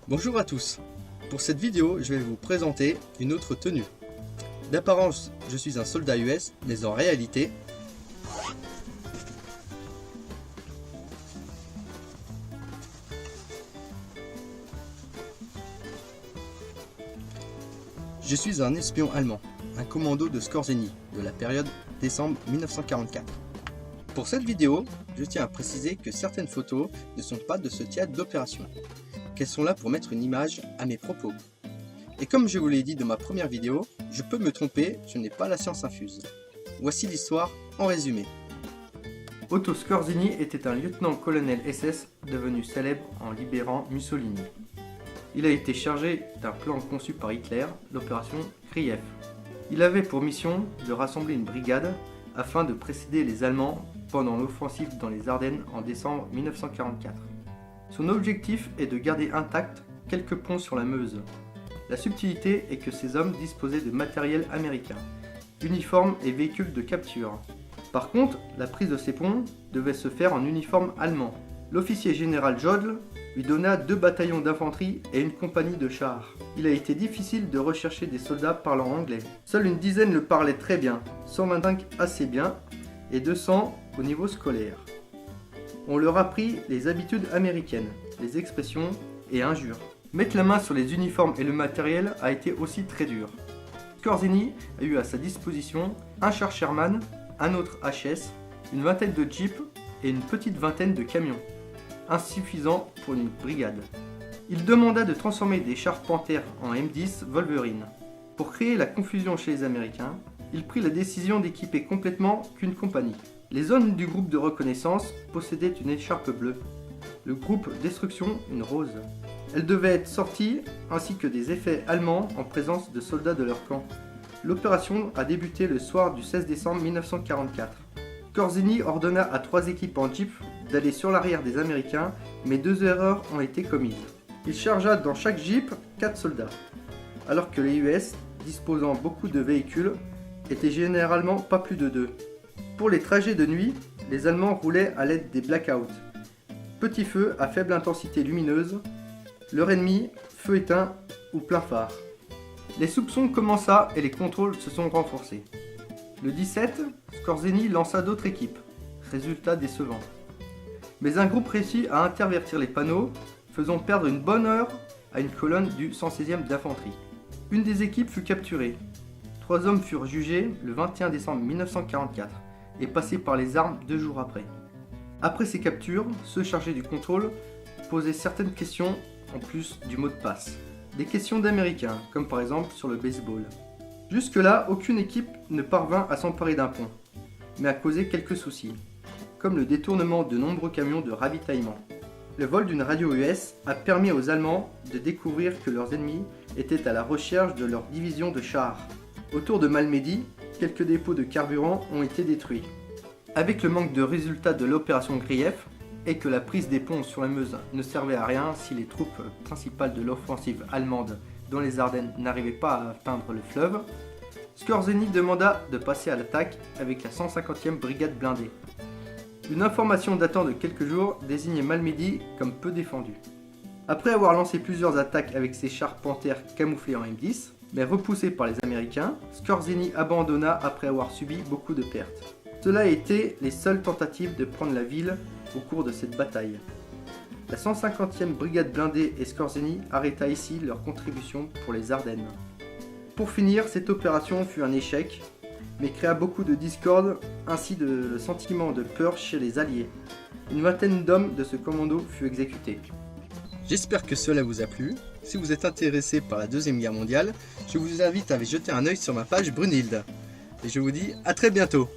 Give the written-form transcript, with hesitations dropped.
Bonjour à tous. Pour cette vidéo, je vais vous présenter une autre tenue. D'apparence, je suis un soldat US, mais en réalité, je suis un espion allemand, un commando de Skorzeny de la période décembre 1944. Pour cette vidéo, je tiens à préciser que certaines photos ne sont pas de ce théâtre d'opération, qu'elles sont là pour mettre une image à mes propos. Et comme je vous l'ai dit dans ma première vidéo, je peux me tromper, je n'ai pas la science infuse. Voici l'histoire en résumé. Otto Skorzeny était un lieutenant-colonel SS devenu célèbre en libérant Mussolini. Il a été chargé d'un plan conçu par Hitler, l'opération Krief. Il avait pour mission de rassembler une brigade afin de précéder les Allemands pendant l'offensive dans les Ardennes en décembre 1944. Son objectif est de garder intacts quelques ponts sur la Meuse. La subtilité est que ces hommes disposaient de matériel américain, uniformes et véhicules de capture. Par contre, la prise de ces ponts devait se faire en uniforme allemand. L'officier général Jodl lui donna 2 bataillons d'infanterie et une compagnie de chars. Il a été difficile de rechercher des soldats parlant anglais. Seule une dizaine le parlaient très bien, 125 assez bien et 200 au niveau scolaire. On leur apprit les habitudes américaines, les expressions et injures. Mettre la main sur les uniformes et le matériel a été aussi très dur. Skorzeny a eu à sa disposition un char Sherman, un autre HS, une vingtaine de jeeps et une petite vingtaine de camions. Insuffisant pour une brigade. Il demanda de transformer des chars Panther en M10 Wolverine. Pour créer la confusion chez les Américains, il prit la décision d'équiper complètement qu'une compagnie. Les hommes du groupe de reconnaissance possédaient une écharpe bleue, le groupe Destruction une rose. Elle devait être sortie ainsi que des effets allemands en présence de soldats de leur camp. L'opération a débuté le soir du 16 décembre 1944. Skorzeny ordonna à 3 équipes en jeep d'aller sur l'arrière des Américains, mais 2 erreurs ont été commises. Il chargea dans chaque jeep 4 soldats, alors que les US, disposant beaucoup de véhicules, étaient généralement pas plus de 2. Pour les trajets de nuit, les Allemands roulaient à l'aide des blackouts. Petit feu à faible intensité lumineuse, leur ennemi, feu éteint ou plein phare. Les soupçons commença et les contrôles se sont renforcés. Le 17, Skorzeny lança d'autres équipes. Résultat décevant. Mais un groupe réussit à intervertir les panneaux, faisant perdre une bonne heure à une colonne du 116e d'infanterie. Une des équipes fut capturée. 3 hommes furent jugés le 21 décembre 1944 et passés par les armes 2 jours après. Après ces captures, ceux chargés du contrôle posaient certaines questions en plus du mot de passe. Des questions d'Américains, comme par exemple sur le baseball. Jusque-là, aucune équipe ne parvint à s'emparer d'un pont, mais a causé quelques soucis, comme le détournement de nombreux camions de ravitaillement. Le vol d'une radio US a permis aux Allemands de découvrir que leurs ennemis étaient à la recherche de leur division de chars. Autour de Malmedy, quelques dépôts de carburant ont été détruits. Avec le manque de résultats de l'opération Krief, et que la prise des ponts sur la Meuse ne servait à rien si les troupes principales de l'offensive allemande dans les Ardennes n'arrivaient pas à atteindre le fleuve, Skorzeny demanda de passer à l'attaque avec la 150e brigade blindée. Une information datant de quelques jours désignait Malmedy comme peu défendu. Après avoir lancé plusieurs attaques avec ses chars Panther camouflés en M10, mais repoussés par les Américains, Skorzeny abandonna après avoir subi beaucoup de pertes. Cela a été les seules tentatives de prendre la ville au cours de cette bataille. La 150e brigade blindée et Skorzeny arrêta ici leur contribution pour les Ardennes. Pour finir, cette opération fut un échec, mais créa beaucoup de discorde ainsi de le sentiment de peur chez les Alliés. Une vingtaine d'hommes de ce commando fut exécutés. J'espère que cela vous a plu. Si vous êtes intéressé par la Deuxième Guerre mondiale, je vous invite à jeter un œil sur ma page Brunhilde. Et je vous dis à très bientôt.